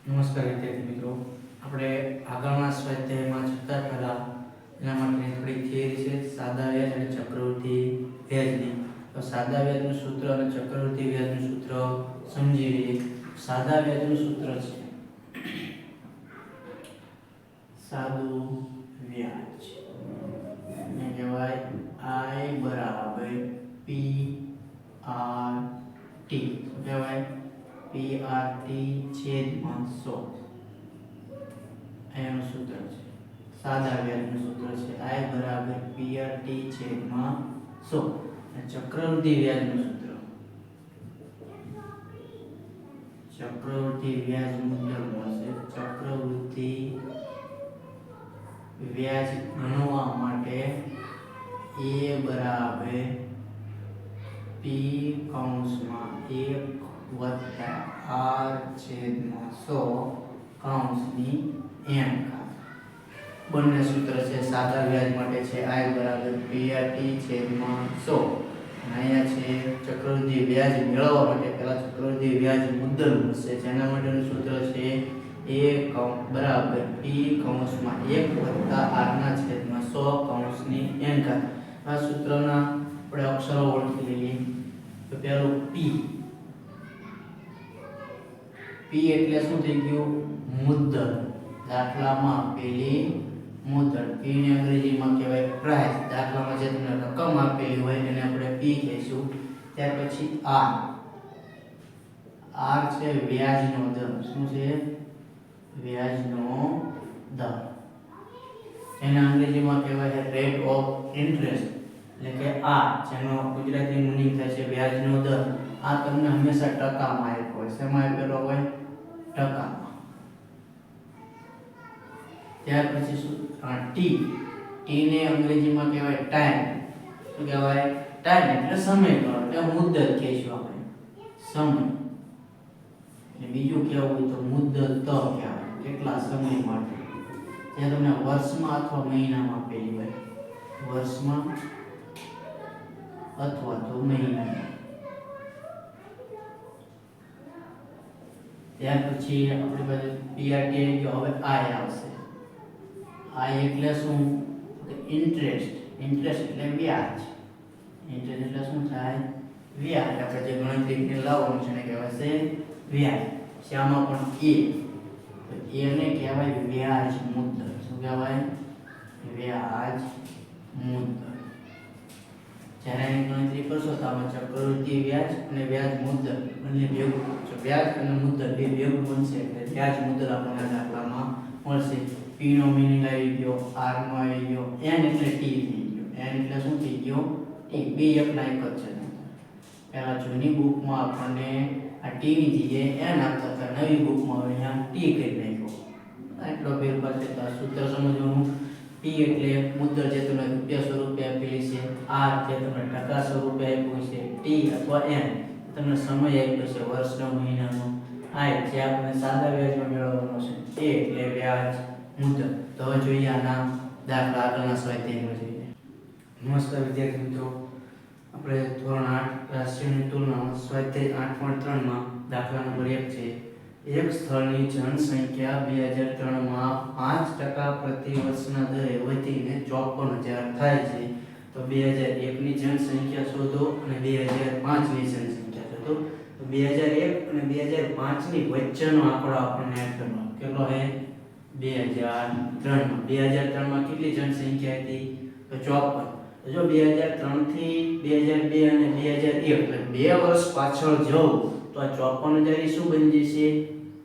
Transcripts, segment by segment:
નમસ્કાર વિદ્યાર્થી મિત્રો, આપણે આગળના સ્વાધ્યાયમાં જતા પહેલા એના માટેની થોડી થિયરી છે સાદા વ્યાજ અને ચક્રવૃદ્ધિ વ્યાજની. તો સાદા વ્યાજનું સૂત્ર અને ચક્રવૃદ્ધિ વ્યાજનું સૂત્ર સમજી લઈએ. સાદા વ્યાજનું સૂત્ર છે સાદું વ્યાજ એને કહેવાય I બરાબર PRT. શું કહેવાય? PRT છેદમાં 100 એનું સૂત્ર છે. સાદા વ્યાજનું સૂત્ર છે I બરાબર PRT છેદમાં 100. અને ચક્રવૃદ્ધિ વ્યાજનું સૂત્ર, ચક્રવૃદ્ધિ વ્યાજ મુજબ મળશે. ચક્રવૃદ્ધિ વ્યાજ ગણવા માટે A બરાબર P કૌંસમાં 1 વત્તા R છેદમાં 100 કૌંસની n ઘાત. બંને સૂત્ર છે સાદા વ્યાજ માટે છે I બરાબર PRT છેદમાં 100. અને અહીંયા છે ચક્રવૃદ્ધિ વ્યાજ મેળવવા માટે પહેલા ચક્રવૃદ્ધિ વ્યાજ મુદ્દલ મળશે. જેના માટેનું સૂત્ર છે A બરાબર P કૌંસમાં 1 વત્તા R ના છેદમાં 100 કૌંસની n ઘાત. આ સૂત્રના આપણે અક્ષરો ઓળખી લઈએ. તો પહેલું P. P એટલે શું થઈ ગયું? મુદ્દલ. દાખલામાં આપેલી મુદ્દલ. P ને અંગ્રેજીમાં કહેવાય પ્રાઇસ. દાખલામાં જે તમને રકમ આપેલી હોય એને આપણે P કહીશું. ત્યાર પછી R. R છે વ્યાજનો દર. શું છે? વ્યાજનો દર. એને અંગ્રેજીમાં કહેવાય રેટ ઓફ ઇન્ટરેસ્ટ, એટલે કે R, જેનો ગુજરાતી મીનિંગ થાય છે વ્યાજનો દર. આ તમને હંમેશા ટકામાં આપ્યો હોય. શેમાં આપેલો હોય? ટકામાં. ત્યાર પછી શું? T. T ને અંગ્રેજીમાં કહેવાય ટાઈમ. શું કહેવાય? ટાઈમ એટલે સમયગાળો, એટલે મુદ્દત કહીશું આપણે. સમય. અને બીજું કહેવું હોય તો મુદ્દત કહેવાય. કેટલા સમય માટે? જે તમને વર્ષમાં અથવા મહિનામાં આપેલી હોય. વર્ષમાં અથવા તો મહિનામાં. ત્યાર પછી આપણી પાસે PRT આવી ગયો. હવે I આવશે. I એટલે શું? ઇન્ટરેસ્ટ. ઇન્ટરેસ્ટ એટલે વ્યાજ. ઇન્ટરેસ્ટ એટલે શું થાય? વ્યાજ. આપણે જે ગણતરી લાવવાનું છે એને કહેવાય છે વ્યાજ. શામાં પણ A. તો એને કહેવાય વ્યાજ મુદ્દલ. શું કહેવાય? વ્યાજ મુદ્દલ. જ્યારે એની ગણતરી કરશો તો આમાં ચક્રવૃદ્ધિ વ્યાજ અને વ્યાજ મુદ્દલ બંને ભેગું છે. વ્યાજ અને મુદ્દલ બે ભેગું બનશે એટલે વ્યાજ મુદ્દલ આપણને દાખલામાં મળશે. P નો મીનિંગ આવી ગયો, R નો આવી ગયો, N એટલે T થઈ ગયો. N એટલે શું થઈ ગયો? T. બે એકના એક જ છે. પહેલા જૂની બુકમાં આપણને આ T ની જગ્યાએ N આપતા હતા. નવી બુકમાં હવે અહીંયા T કરી નાખ્યો. એટલો ફેરફાર છે. તો આ સૂત્ર સમજવાનું. P એટલે મુદ્દલ જે તમને રૂપિયા સ્વરૂપે આપેલી છે. R જે તમને ટકા સ્વરૂપે આપ્યું છે. T અથવા N તમને સમય આપ્યો છે વર્ષનો, મહિનાનો. I જે આપણે સાદા વ્યાજમાં મેળવવાનો છે એ એટલે વ્યાજ મુદ્દલ. તો હવે જોઈએ આના દાખલા આગળના સ્વાધ્યાયમાં જોઈએ. નમસ્કાર વિદ્યાર્થી મિત્રો, આપણે ધોરણ 8 રાશિઓની તુલનામાં સ્વાધ્યાય 8.3 માં દાખલા નંબર 1 છે. એક સ્થળની જનસંખ્યા 2003 માં 5% પ્રતિ વર્ષના દરે વધીને 54,000 થાય છે. તો 2001 ની જનસંખ્યા શોધો અને 2005 ની જનસંખ્યા શોધો. તો 2001 અને 2005 ની વચ્ચેનો આંકડો આપણને આપેલો. કેટલો છે? 2003 માં કેટલી જનસંખ્યા હતી? તો 54. તો જો 2003 થી 2002 અને 2001 એટલે 2 વર્ષ પાછળ જાવ તો આ 54,000 શું બની જશે?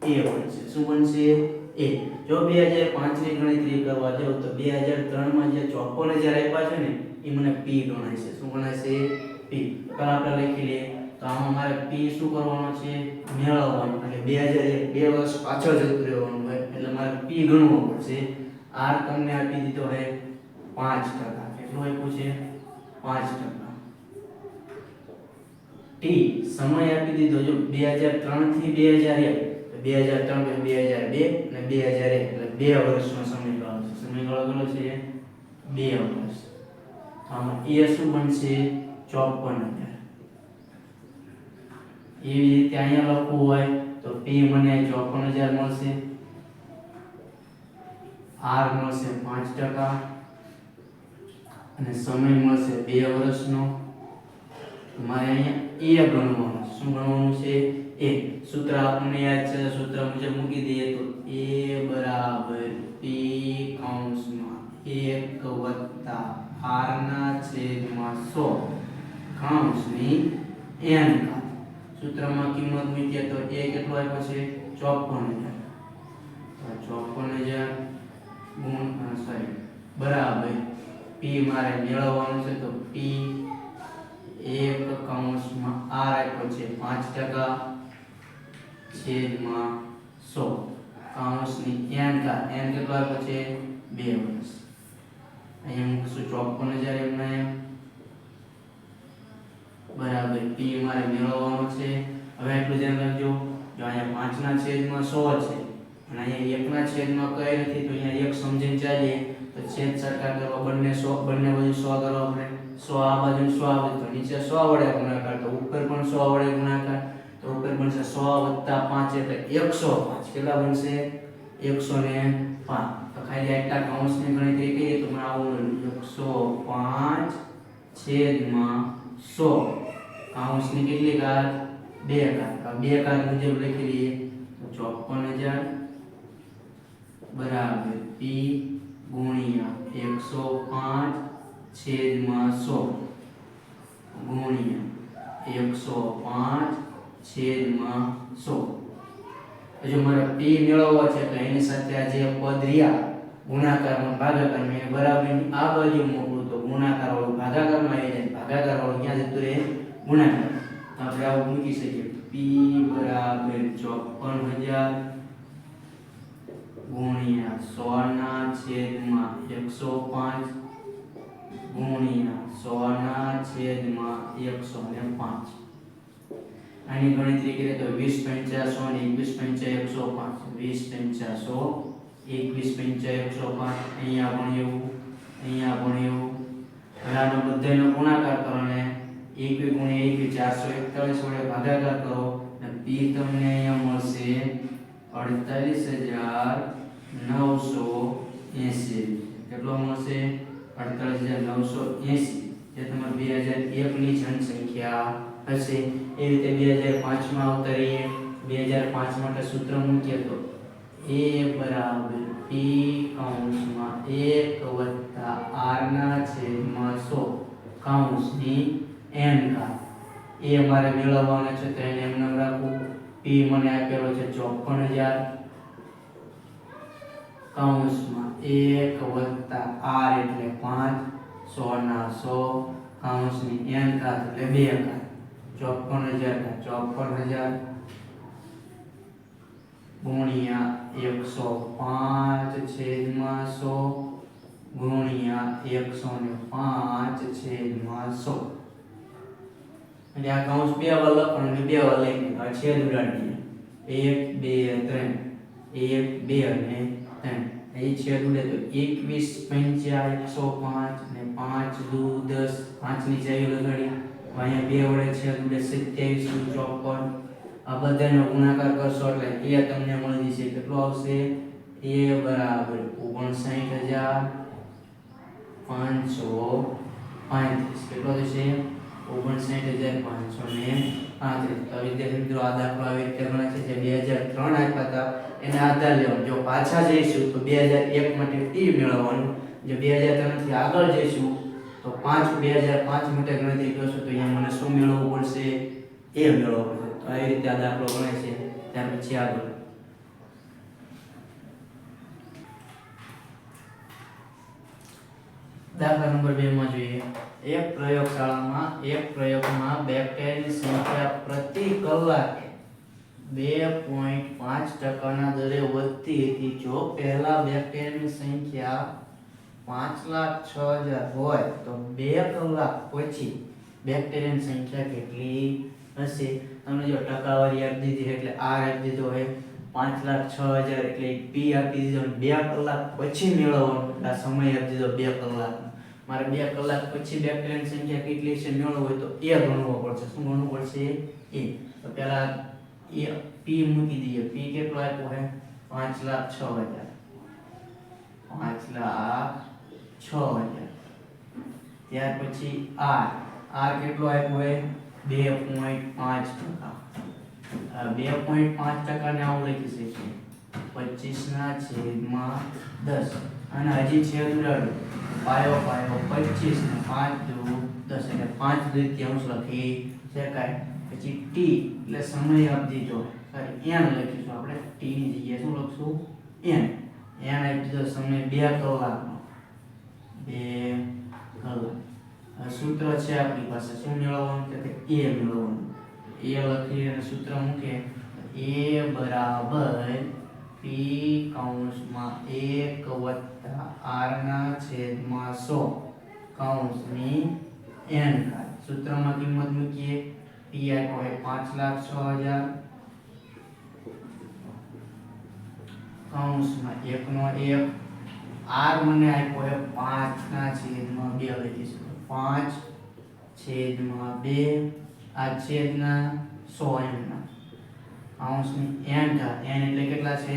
A બનશે. શું બનશે? A. જો 2005 ની ગણતરી કરવા જાવ તો 2003 માં જે 54,000 આપ્યા છે ને એ મને P ગણાય છે. શું ગણાય છે? P. તો આપણે લખી લઈએ. તો આમાં મારે P શું કરવાનો છે? મેળવવાનો. એટલે 2001 2 વર્ષ પાછળ જતું રહેવાનું હોય એટલે મારે P ગણવો પડશે. R તમને આપી દીધો છે 5%. કેટલું આપ્યું છે? 5%. T સમય આપી દીધો. જો 2003 થી 2001 તો 2003 2002 અને 2001 એટલે 2 વર્ષનો સમયગાળો છે. સમયગાળો કેટલો છે? 2 વર્ષ. આમાં A શું બનશે? 54,000. એવી રીતે અહીંયા લખવું હોય તો P મને 54,000 મળશે, R મળશે 5% અને સમય મળશે 2 વર્ષનો. મારે અહીંયા A ગણવાનું. શું ગણવાનું છે? A. સૂત્ર આપણને યાદ છે, સૂત્ર મુજબ મૂકી દઈએ તો A બરાબર P કૌંસમાં 1 વત્તા R ના છેદમાં 100 કૌંસની n ઘાત. સૂત્રમાં કિંમત મૂકીએ તો A કેટલો આપ્યો છે? 54,000. તો 54,000 બરાબર P મારે મેળવવાનું છે તો P 1 કૌંસમાં R આપ્યો છે 5% છેદમાં 100 કૌંસની n ઘાત. n કેટલો આપ્યો છે? 2 વર્ષ. અહીંયા મૂકશું 54,000 એમને બરાબર P મારે મેળવવાનો છે. હવે એટલું ધ્યાન રાખજો, જો અહીંયા 5 ના છેદમાં 100 છે અને અહીંયા 1 ના છેદમાં કઈ નથી, તો અહીંયા 1 સમજીને ચાલીએ તો છેદ સરખા કરવા બંને 100, બંને બાજુ 100 કરો આપણે. 100 આ બાજુ 100 આ બાજુ, તો નીચે 100 વડે ગુણાકાર, તો ઉપર પણ 100 વડે ગુણાકાર, તો ઉપર બનશે 100 + 5 એટલે 105. કેટલા બનશે? 105. તો ખાલી આટલા કૌંસની ગણતરી કરીએ તો મને આવું 105 છેદમાં 100 કૌંસની કેટલી ઘાત? 2 ઘાત. તો 2 ઘાત મુજબ લખી લઈએ તો 54,000 બરાબર P ગુણ્યા 105 છેદમાં 100 ગુણ્યા 105 છેદમાં 100. જો મારે P મેળવવો છે તો એની સાથે આ જે પદ રહ્યા ગુણાકારમાં ભાગાકારમાં એને બરાબરની આ બાજુ મૂકવું તો ગુણાકાર વાળું ભાગાકારમાં આવી જાય, ભાગાકાર વાળું ક્યાં જતું રહે? ગુણાકાર. તો આપણે આવું મૂકી શકીએ P બરાબર 54,000 ગુણ્યા 100 ના છેદમાં 105 ગુણ્યા 100 ના છેદમાં 105. આની ગણતરી કરીએ તો 20 × 100 અને 21 × 105. 20 × 100 21 × 105. અહીંયા પણ એવું, અહીંયા પણ એવું. હવે આનો બધાનો ગુણાકાર કરો અને 21 × 21 441 વડે ભાગાકાર કરો અને P તમને અહીંયા મળશે 48,980. કેટલો મળશે? 48,980. જે તમારી 2001 ની જનસંખ્યા હશે. એ રીતે 2005 માં અવતરીએ. 2005 માટે સૂત્ર મૂકીએ તો A બરાબર P કૌંસમાં 1 વત્તા R ના છેદમાં 100 કૌંસની n ઘાત. A મારે મેળવવાનો છે તો એને એમ નામ રાખું. P મને આપેલો છે 54,000 કૌંસમાં 1 વત્તા R એટલે 5 100 ના 100 કૌંસની n ઘાત એટલે 2 ઘાત. 54,000 ગુણ્યા 105 છેદમાં 100 ગુણ્યા 105 છેદમાં 100. એટલે આ કૌંસ બે વાર લખવાનું અને બે વાર લખી આ છેદ ઉડાડીએ 1 2 3 1 2 અને 3. એ છેદ ઉડે તો 21 5 105 ને 5 2 10 5 ની ચાવી લગાડી અહીંયા બે વડે છેદ ઉડે 2754. આ બધાનો ગુણાકાર કરશો એટલે A તમને મળી જશે. કેટલો આવશે? A બરાબર 59,535. કેટલો થશે? 59,535. તો વિદ્યાર્થી મિત્રો આ દાખલો આવી રીતે ગણાય છે. જે 2003 આપ્યા હતા એને આધાર લેવાનો. જો પાછા જઈશું તો 2001 માટે T મેળવવાનું. જો 2003 થી આગળ જઈશું તો 2005 માટે ગણતરી કરશો તો અહીંયા મને શું મેળવવું પડશે? A મેળવવું પડશે. તો આવી રીતે આ દાખલો ગણાય છે. ત્યાર પછી આગળ દાખલા નંબર 2 માં જોઈએ. એક પ્રયોગમાં બેક્ટેરિયાની સંખ્યા પ્રતિ કલાકે 2.5% ના દરે વધતી હતી. જો પહેલા બેક્ટેરિયાની સંખ્યા 5,06,000 હોય તો 2 કલાક પછી બેક્ટેરિયાની સંખ્યા કેટલી હશે? તમને જો ટકાવારી આપી દીધી એટલે R આપી દીધો હોય 5,06,000 એટલે P આપી દીધો. 2 કલાક પછી મેળવવાનો આ સમય આપી દીધો 2 કલાક. મારે 2 કલાક પછી બેક્ટેરિયાની સંખ્યા કેટલી છે મેળવવો હોય તો A ગણવો પડશે. શું ગણવું પડશે? A. તો પહેલા પી મૂકી દઈએ. પી કેટલો આપ્યો છે 5,06,000. 5,06,000. ત્યાર પછી આર કેટલો આપ્યો છે 2.5%. 2.5% ને આવું લખી શકીએ 25/10. અને હજી છેદ ઉડાડો પાયો 25 ને 5 × 10 એટલે 5/2 લખી શકાય. પછી ટી એટલે સમય અવધિ તો સોરી એન લખીશું આપણે. ટી ની જગ્યાએ શું લખશું એન. એન આપી દીધો સમય 2 કલાકનો. 2 કલાક. સૂત્ર છે આપણી પાસે શું મેળવવાનું કે એ મેળવવાનું. એ લખી અને સૂત્ર મૂકે એ બરાબર પી કૌંસમાં 1 + r ના છેદમાં 100 કૌંસની n ઘાત. સૂત્રમાં કિંમત મૂકીએ. પી આપ્યો હોય 5,06,000 કૌંસમાં 1/1. r મને આપ્યો હોય 5/2 લખીશું. 5/2 આ છેદના 100 એમના કૌંસની n ઘાત. n એટલે કેટલા છે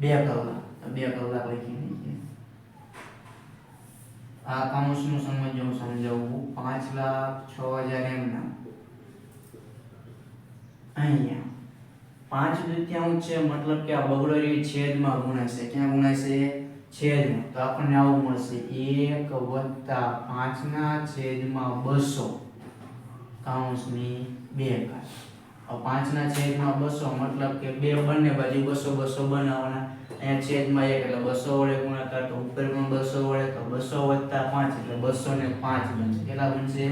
2 કલાક. તો 2 કલાક લખી દઈએ. આ કૌંસનું સમજાવવું 5,06,000 એમના અહીંયા 5/2 છે મતલબ કે આ બગડેલી છેદમાં ગુણાશે. ક્યાં ગુણાશે છેદમાં. તો આપણને આવું મળશે 1 + 5/200 કૌંસની 2 ઘાત. 5/200 મતલબ કે બે બંને બાજુ 200 બનાવવાના. અહીંયા છેદમાં 1 એટલે 200 વડે ગુણાકાર. તો ઉપર પણ 200 વડે તો 200 + 5 એટલે 205 બનશે. કેટલા બનશે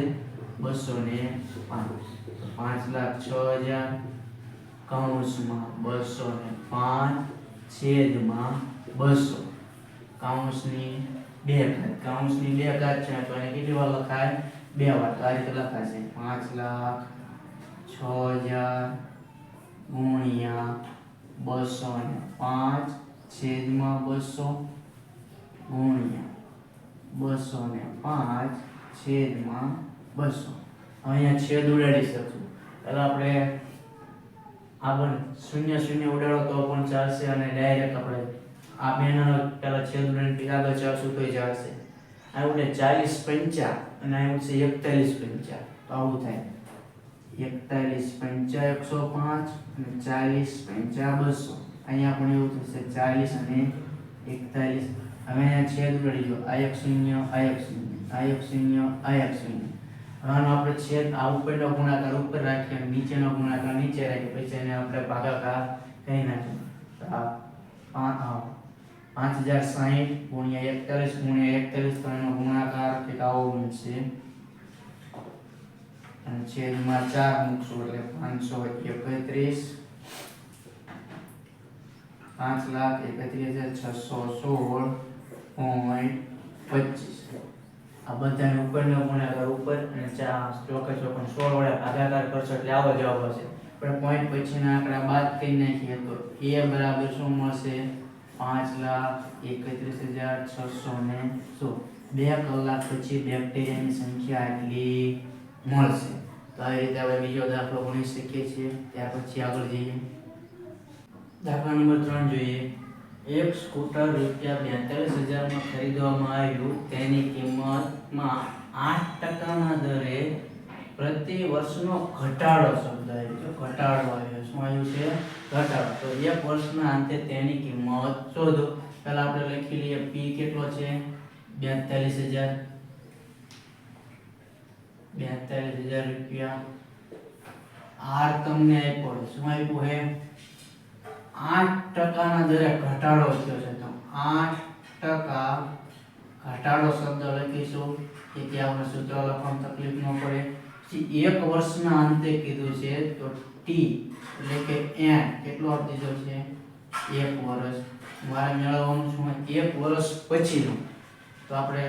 205. તો 5,06,000 કૌંસમાં 205 છેદમાં 200 કૌંસની 2 ઘાત. કૌંસની 2 ઘાત છે તો એને કેટલી વાર લખાય 2 વાર. તો આ રીતે લખાશે 5,06,000 ગુણ્યા 205 છેદમાં 200 ગુણ્યા 205 છેદમાં 200. અહીંયા છેદ ઉડાડી શકશું. પહેલા આપણે આગળ 0 0 ઉડાડો તો પણ ચાલશે અને ડાયરેક્ટ આપણે આ બેનો પહેલા છેદ ઉડાડીને આગળ ચાલશું તોય ચાલશે. આવ્યું ને 40 × 5 અને આવ્યું છે 41 × 5. તો આવું થાય 41 × 5 105 અને 40 × 200. અહીંયા પણ એવું થશે 40 અને 41. હવે અહીંયા છેદ ઉડાડી દો. આ 1 0 આ 1 0 આ 1 0 આ 1 0. આનો આપણે છેદ આ ઉપરનો ગુણાકાર ઉપર રાખીએ અને નીચેનો ગુણાકાર નીચે રાખીએ. પછી એને આપણે ભાગાકાર કરી નાખીએ. તો આ 5060 × 41 × 41 તો એનો ગુણાકાર કંઈક આવો બનશે. અને છેદમાં 4 મૂકશું એટલે 531. 5,31,616.25. આ બધાને ઉપરનો ગુણાકાર ઉપર અને 4 ચોકે 16 વડે ભાગાકાર કરશો એટલે આવો જવાબ હશે. પણ પોઈન્ટ પછીના આંકડા બાદ કરી નાખીએ તો a બરાબર શું મળશે 5,31,616. 2 કલાક પછી બેક્ટેરિયાની સંખ્યા એટલી મળશે. તો આ રીતે આપણે બીજો દાખલો ગણી શકીએ છીએ. ત્યાર પછી આગળ જઈએ. દાખલા નંબર 3 જોઈએ. એક સ્કૂટર ₹42,000 માં ખરીદવામાં આવ્યું. તેની કિંમતમાં 8% દરે પ્રતિ વર્ષનો ઘટાડો શબ્દ આવ્યો. ઘટાડો આવ્યો. શું આવ્યું છે ઘટાડો. તો 1 વર્ષના અંતે તેની કિંમત શોધો. પહેલા આપણે લખી લઈએ p કેટલો છે 42,000. 42,000 રૂપિયા. r તમને આપ્યો શું આપ્યું છે 8% ના દરે ઘટાડો થયો છે. તો 8% ઘટાડો શબ્દ લખીશું કે ત્યાં આપણે સૂત્ર લખવામાં તકલીફ ન પડે. પછી 1 વર્ષના અંતે કીધું છે તો t એટલે કે n કેટલો આપી દીધો છે 1 વર્ષ. મારે મેળવવાનું શું 1 વર્ષ પછીનું. તો આપણે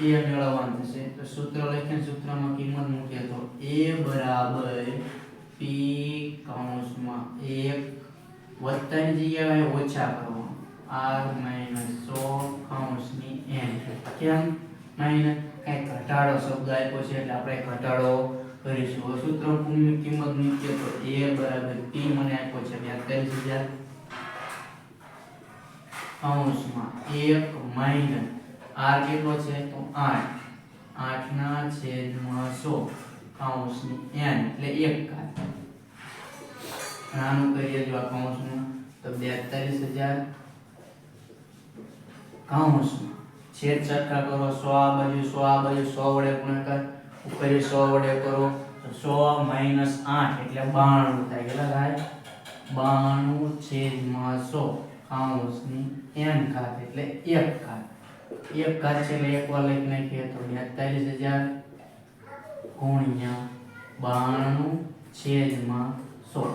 એ મેળવવાનું થશે. તો સૂત્ર લખીને સૂત્રમાં કિંમત મૂકીએ તો a બરાબર p કૌંસમાં 1 વત્તાની જગ્યાએ ઓછા કરવાનું r - 100 કૌંસની n. કેમ માઈનસ કઈ ઘટાડો શબ્દ આપ્યો છે એટલે આપણે ઘટાડો કરીશું. હવે સૂત્રની કિંમત મૂકીએ તો a બરાબર p મને આપ્યો છે 42000 કૌંસમાં 1 માઈનસ r કેટલો છે તો 8 8 ના છેદમાં 100 કૌંસની n એટલે 1 ઘાત. આનું કરીએ જો આ કૌંસનું તો 42000 કૌંસમાં છેદ સરખા કરો 100 આ બાજુ 100 આ બાજુ 100 વડે ગુણાકાર ઉપર 100 વડે કરો તો 100 માઈનસ 8 એટલે 92 થાય. કેટલા થાય 92 છેદમાં 100 કૌંસની n ઘાત એટલે 1 ઘાત. 1 ઘાત છે એટલે એક વાર લખી નાખીએ તો 42000 ગુણ્યા 92 છેદમાં 100.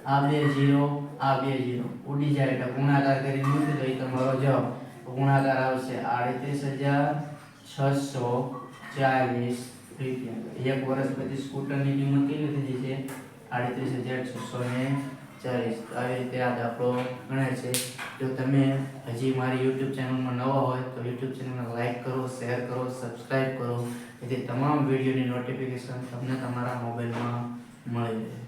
આ બે 0 આ બે 0 ઉડી જાય એટલે ગુણાકાર કરીને મૂકી દો. એ તમારો જવાબ ગુણાકાર આવશે 38,640 રૂપિયા. એક વર્ષ પછી સ્કૂટરની કિંમત કેટલી થઈ છે 38,640. આવી રીતે આ દાખલો ગણે છે. જો તમે હજી મારી યુટ્યુબ ચેનલમાં નવા હોય તો યુટ્યુબ ચેનલને લાઈક કરો, શેર કરો, સબસ્ક્રાઈબ કરો, જેથી તમામ વિડીયોની નોટિફિકેશન તમને તમારા મોબાઈલમાં મળી રહે.